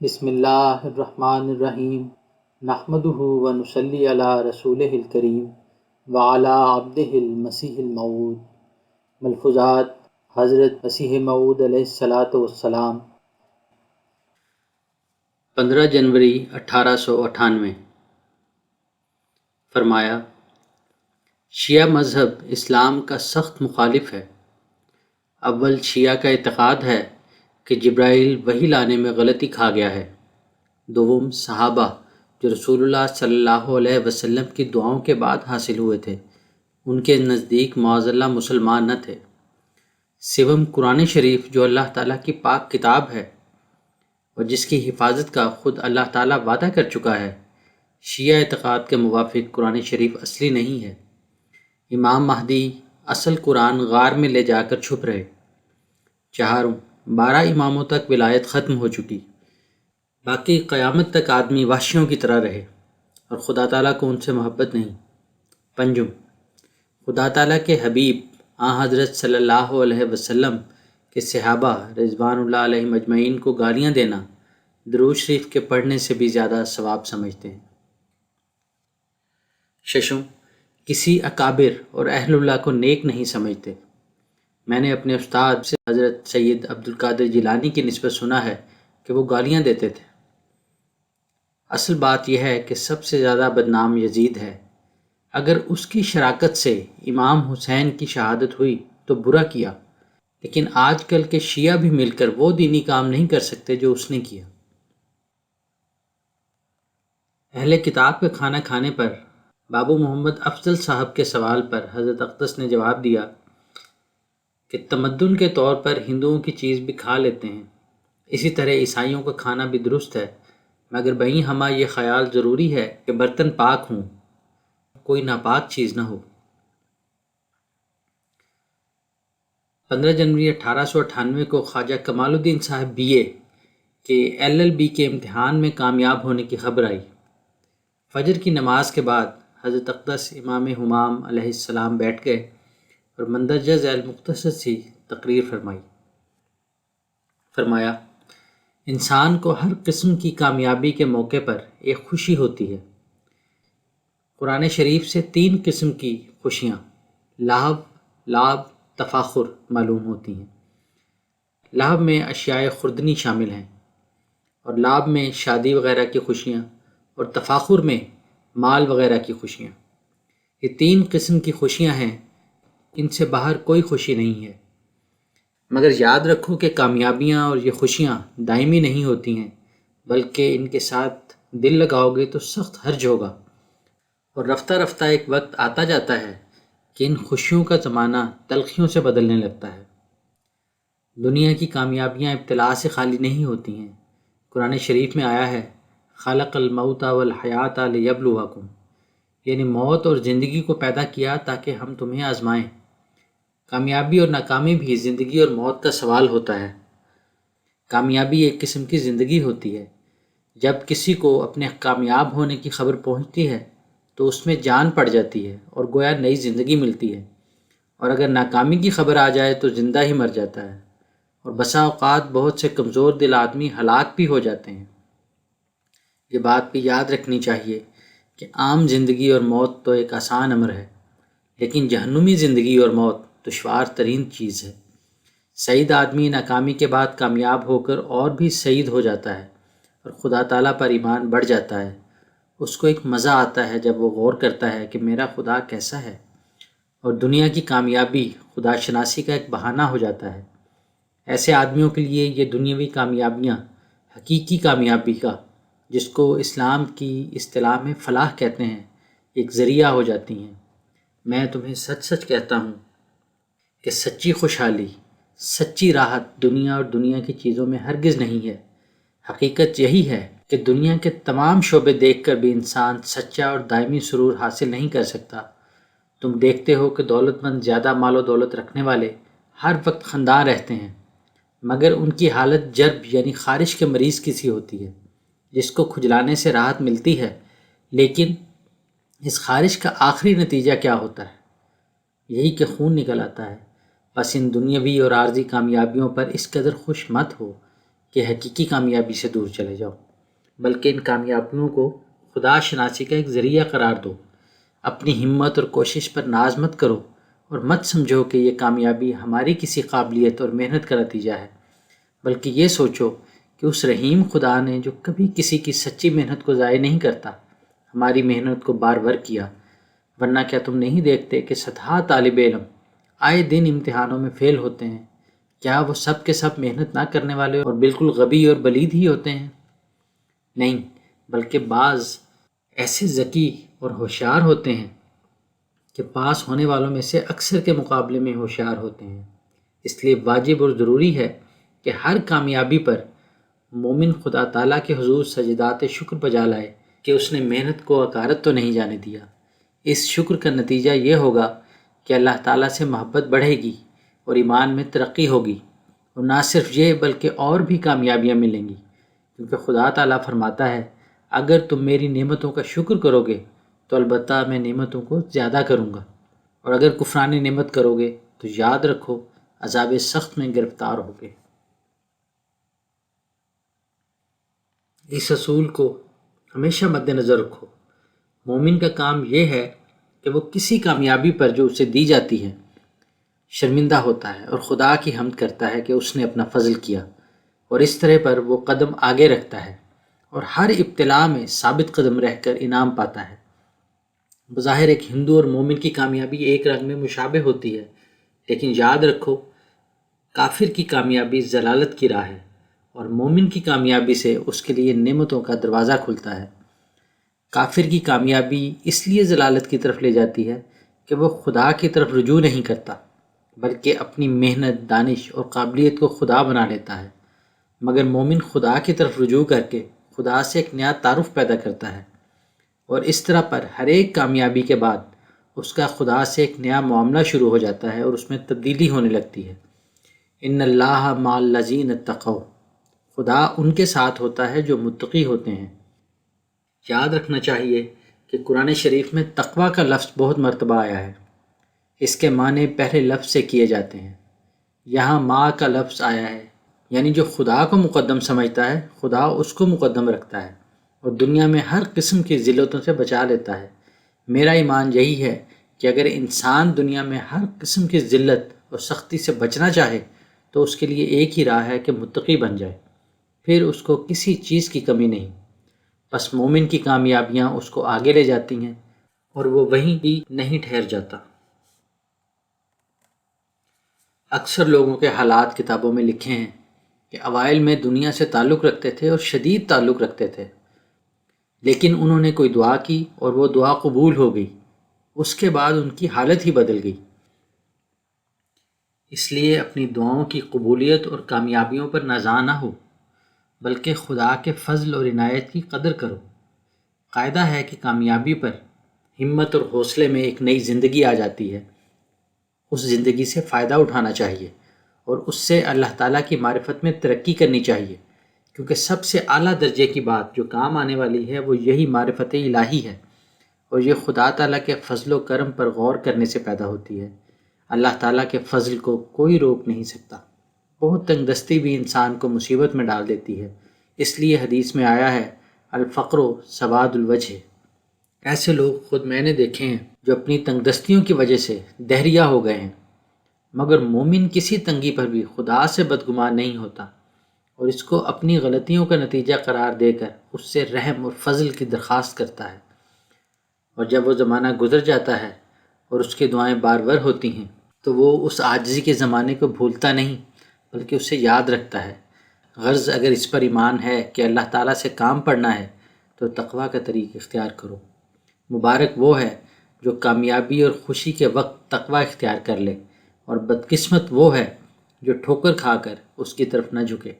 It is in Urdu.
بسم اللہ الرحمن الرحیم نحمدہ ونصلی علی رسولہ الکریم وعلی عبدہ المسیح الموعود۔ ملفوظات حضرت مسیح موعود علیہ السلام۔ 15 جنوری 1898۔ فرمایا، شیعہ مذہب اسلام کا سخت مخالف ہے۔ اول شیعہ کا اعتقاد ہے کہ جبرائیل وحی لانے میں غلطی کھا گیا ہے۔ دوم، صحابہ جو رسول اللہ صلی اللہ علیہ وسلم کی دعاؤں کے بعد حاصل ہوئے تھے، ان کے نزدیک معاذ اللہ مسلمان نہ تھے۔ سوم، قرآن شریف جو اللہ تعالیٰ کی پاک کتاب ہے اور جس کی حفاظت کا خود اللہ تعالیٰ وعدہ کر چکا ہے، شیعہ اعتقاد کے موافق قرآن شریف اصلی نہیں ہے۔ امام مہدی اصل قرآن غار میں لے جا کر چھپ رہے۔ چہارم، 12 اماموں تک ولایت ختم ہو چکی، باقی قیامت تک آدمی وحشیوں کی طرح رہے اور خدا تعالیٰ کو ان سے محبت نہیں۔ پنجم، خدا تعالیٰ کے حبیب حضرت صلی اللہ علیہ وسلم کے صحابہ رضوان اللہ علیہم اجمعین کو گالیاں دینا درود شریف کے پڑھنے سے بھی زیادہ ثواب سمجھتے ہیں۔ ششم، کسی اکابر اور اہل اللہ کو نیک نہیں سمجھتے۔ میں نے اپنے استاد سے حضرت سید عبدالقادر جیلانی کی نسبت سنا ہے کہ وہ گالیاں دیتے تھے۔ اصل بات یہ ہے کہ سب سے زیادہ بدنام یزید ہے۔ اگر اس کی شراکت سے امام حسین کی شہادت ہوئی تو برا کیا، لیکن آج کل کے شیعہ بھی مل کر وہ دینی کام نہیں کر سکتے جو اس نے کیا۔ اہل کتاب کا کھانا کھانے پر بابو محمد افضل صاحب کے سوال پر حضرت اقدس نے جواب دیا کہ تمدن کے طور پر ہندوؤں کی چیز بھی کھا لیتے ہیں، اسی طرح عیسائیوں کا کھانا بھی درست ہے، مگر بہیں ہمہ یہ خیال ضروری ہے کہ برتن پاک ہوں، کوئی ناپاک چیز نہ ہو۔ 15 جنوری 1898 کو خواجہ کمال الدین صاحب BA کے LLB کے امتحان میں کامیاب ہونے کی خبر آئی۔ فجر کی نماز کے بعد حضرت اقدس امام ہمام علیہ السلام بیٹھ گئے اور مندرجہ ذیل مختصر سی تقریر فرمایا، انسان کو ہر قسم کی کامیابی کے موقع پر ایک خوشی ہوتی ہے۔ قرآن شریف سے 3 قسم کی خوشیاں لہو، لعب، تفاخر معلوم ہوتی ہیں۔ لہو میں اشیاء خوردنی شامل ہیں، اور لعب میں شادی وغیرہ کی خوشیاں، اور تفاخر میں مال وغیرہ کی خوشیاں۔ یہ 3 قسم کی خوشیاں ہیں، ان سے باہر کوئی خوشی نہیں ہے۔ مگر یاد رکھو کہ کامیابیاں اور یہ خوشیاں دائمی نہیں ہوتی ہیں، بلکہ ان کے ساتھ دل لگاؤ گے تو سخت حرج ہوگا، اور رفتہ رفتہ ایک وقت آتا جاتا ہے کہ ان خوشیوں کا زمانہ تلخیوں سے بدلنے لگتا ہے۔ دنیا کی کامیابیاں ابتلاء سے خالی نہیں ہوتی ہیں۔ قرآن شریف میں آیا ہے، خلق الموت والحیات لیبلوکم، یعنی موت اور زندگی کو پیدا کیا تاکہ ہم تمہیں آزمائیں۔ کامیابی اور ناکامی بھی زندگی اور موت کا سوال ہوتا ہے۔ کامیابی ایک قسم کی زندگی ہوتی ہے۔ جب کسی کو اپنے کامیاب ہونے کی خبر پہنچتی ہے تو اس میں جان پڑ جاتی ہے اور گویا نئی زندگی ملتی ہے، اور اگر ناکامی کی خبر آ جائے تو زندہ ہی مر جاتا ہے، اور بسا اوقات بہت سے کمزور دل آدمی ہلاک بھی ہو جاتے ہیں۔ یہ بات بھی یاد رکھنی چاہیے کہ عام زندگی اور موت تو ایک آسان امر ہے، لیکن جہنمی زندگی اور موت دشوار ترین چیز ہے۔ سعید آدمی ناکامی کے بعد کامیاب ہو کر اور بھی سعید ہو جاتا ہے اور خدا تعالیٰ پر ایمان بڑھ جاتا ہے۔ اس کو ایک مزہ آتا ہے جب وہ غور کرتا ہے کہ میرا خدا کیسا ہے، اور دنیا کی کامیابی خدا شناسی کا ایک بہانہ ہو جاتا ہے۔ ایسے آدمیوں کے لیے یہ دنیاوی کامیابیاں حقیقی کامیابی کا، جس کو اسلام کی اصطلاح میں فلاح کہتے ہیں، ایک ذریعہ ہو جاتی ہیں۔ میں تمہیں سچ سچ کہتا ہوں کہ سچی خوشحالی، سچی راحت دنیا اور دنیا کی چیزوں میں ہرگز نہیں ہے۔ حقیقت یہی ہے کہ دنیا کے تمام شعبے دیکھ کر بھی انسان سچا اور دائمی سرور حاصل نہیں کر سکتا۔ تم دیکھتے ہو کہ دولت مند زیادہ مال و دولت رکھنے والے ہر وقت خندان رہتے ہیں، مگر ان کی حالت جرب یعنی خارش کے مریض کی سی ہوتی ہے، جس کو کھجلانے سے راحت ملتی ہے، لیکن اس خارش کا آخری نتیجہ کیا ہوتا ہے؟ یہی کہ خون نکل آتا ہے۔ بس ان دنیاوی اور عارضی کامیابیوں پر اس قدر خوش مت ہو کہ حقیقی کامیابی سے دور چلے جاؤ، بلکہ ان کامیابیوں کو خدا شناسی کا ایک ذریعہ قرار دو۔ اپنی ہمت اور کوشش پر ناز مت کرو اور مت سمجھو کہ یہ کامیابی ہماری کسی قابلیت اور محنت کا نتیجہ ہے، بلکہ یہ سوچو کہ اس رحیم خدا نے جو کبھی کسی کی سچی محنت کو ضائع نہیں کرتا، ہماری محنت کو بار بار کیا۔ ورنہ کیا تم نہیں دیکھتے کہ صدہا طالب علم آئے دن امتحانوں میں فیل ہوتے ہیں؟ کیا وہ سب کے سب محنت نہ کرنے والے اور بالکل غبی اور بلید ہی ہوتے ہیں؟ نہیں، بلکہ بعض ایسے ذکی اور ہوشیار ہوتے ہیں کہ پاس ہونے والوں میں سے اکثر کے مقابلے میں ہوشیار ہوتے ہیں۔ اس لیے واجب اور ضروری ہے کہ ہر کامیابی پر مومن خدا تعالیٰ کے حضور سجدات شکر بجا لائے کہ اس نے محنت کو حقارت تو نہیں جانے دیا۔ اس شکر کا نتیجہ یہ ہوگا کہ اللہ تعالیٰ سے محبت بڑھے گی اور ایمان میں ترقی ہوگی، اور نہ صرف یہ بلکہ اور بھی کامیابیاں ملیں گی، کیونکہ خدا تعالیٰ فرماتا ہے اگر تم میری نعمتوں کا شکر کرو گے تو البتہ میں نعمتوں کو زیادہ کروں گا، اور اگر کفران نعمت کرو گے تو یاد رکھو عذاب سخت میں گرفتار ہوگے۔ اس اصول کو ہمیشہ مد نظر رکھو۔ مومن کا کام یہ ہے کہ وہ کسی کامیابی پر جو اسے دی جاتی ہے شرمندہ ہوتا ہے اور خدا کی حمد کرتا ہے کہ اس نے اپنا فضل کیا، اور اس طرح پر وہ قدم آگے رکھتا ہے اور ہر ابتلا میں ثابت قدم رہ کر انعام پاتا ہے۔ بظاہر ایک ہندو اور مومن کی کامیابی ایک رنگ میں مشابہ ہوتی ہے، لیکن یاد رکھو کافر کی کامیابی ضلالت کی راہ ہے، اور مومن کی کامیابی سے اس کے لیے نعمتوں کا دروازہ کھلتا ہے۔ کافر کی کامیابی اس لیے ضلالت کی طرف لے جاتی ہے کہ وہ خدا کی طرف رجوع نہیں کرتا، بلکہ اپنی محنت، دانش اور قابلیت کو خدا بنا لیتا ہے، مگر مومن خدا کی طرف رجوع کر کے خدا سے ایک نیا تعارف پیدا کرتا ہے، اور اس طرح پر ہر ایک کامیابی کے بعد اس کا خدا سے ایک نیا معاملہ شروع ہو جاتا ہے اور اس میں تبدیلی ہونے لگتی ہے۔ ان اللہ مع الذین اتقوا، خدا ان کے ساتھ ہوتا ہے جو متقی ہوتے ہیں۔ یاد رکھنا چاہیے کہ قرآن شریف میں تقوی کا لفظ بہت مرتبہ آیا ہے۔ اس کے معنی پہلے لفظ سے کیے جاتے ہیں۔ یہاں ماں کا لفظ آیا ہے، یعنی جو خدا کو مقدم سمجھتا ہے خدا اس کو مقدم رکھتا ہے اور دنیا میں ہر قسم کی ذلتوں سے بچا لیتا ہے۔ میرا ایمان یہی ہے کہ اگر انسان دنیا میں ہر قسم کی ذلت اور سختی سے بچنا چاہے تو اس کے لیے ایک ہی راہ ہے کہ متقی بن جائے، پھر اس کو کسی چیز کی کمی نہیں۔ بس مومن کی کامیابیاں اس کو آگے لے جاتی ہیں اور وہ وہیں بھی نہیں ٹھہر جاتا۔ اکثر لوگوں کے حالات کتابوں میں لکھے ہیں کہ اوائل میں دنیا سے تعلق رکھتے تھے اور شدید تعلق رکھتے تھے، لیکن انہوں نے کوئی دعا کی اور وہ دعا قبول ہو گئی، اس کے بعد ان کی حالت ہی بدل گئی۔ اس لیے اپنی دعاؤں کی قبولیت اور کامیابیوں پر نازاں نہ ہو، بلکہ خدا کے فضل اور عنایت کی قدر کرو۔ قاعدہ ہے کہ کامیابی پر ہمت اور حوصلے میں ایک نئی زندگی آ جاتی ہے۔ اس زندگی سے فائدہ اٹھانا چاہیے اور اس سے اللہ تعالیٰ کی معرفت میں ترقی کرنی چاہیے، کیونکہ سب سے اعلیٰ درجے کی بات جو کام آنے والی ہے وہ یہی معرفت الہی ہے، اور یہ خدا تعالیٰ کے فضل و کرم پر غور کرنے سے پیدا ہوتی ہے۔ اللہ تعالیٰ کے فضل کو کوئی روک نہیں سکتا۔ بہت تنگ دستی بھی انسان کو مصیبت میں ڈال دیتی ہے، اس لیے حدیث میں آیا ہے الفقر سواد الوجہ۔ ایسے لوگ خود میں نے دیکھے ہیں جو اپنی تنگ دستیوں کی وجہ سے دہریا ہو گئے ہیں، مگر مومن کسی تنگی پر بھی خدا سے بدگمان نہیں ہوتا اور اس کو اپنی غلطیوں کا نتیجہ قرار دے کر اس سے رحم اور فضل کی درخواست کرتا ہے، اور جب وہ زمانہ گزر جاتا ہے اور اس کی دعائیں بار بار ہوتی ہیں تو وہ اس عاجزی کے زمانے کو بھولتا نہیں بلکہ اسے یاد رکھتا ہے۔ غرض اگر اس پر ایمان ہے کہ اللہ تعالیٰ سے کام پڑنا ہے تو تقوی کا طریق اختیار کرو۔ مبارک وہ ہے جو کامیابی اور خوشی کے وقت تقوی اختیار کر لے، اور بدقسمت وہ ہے جو ٹھوکر کھا کر اس کی طرف نہ جھکے۔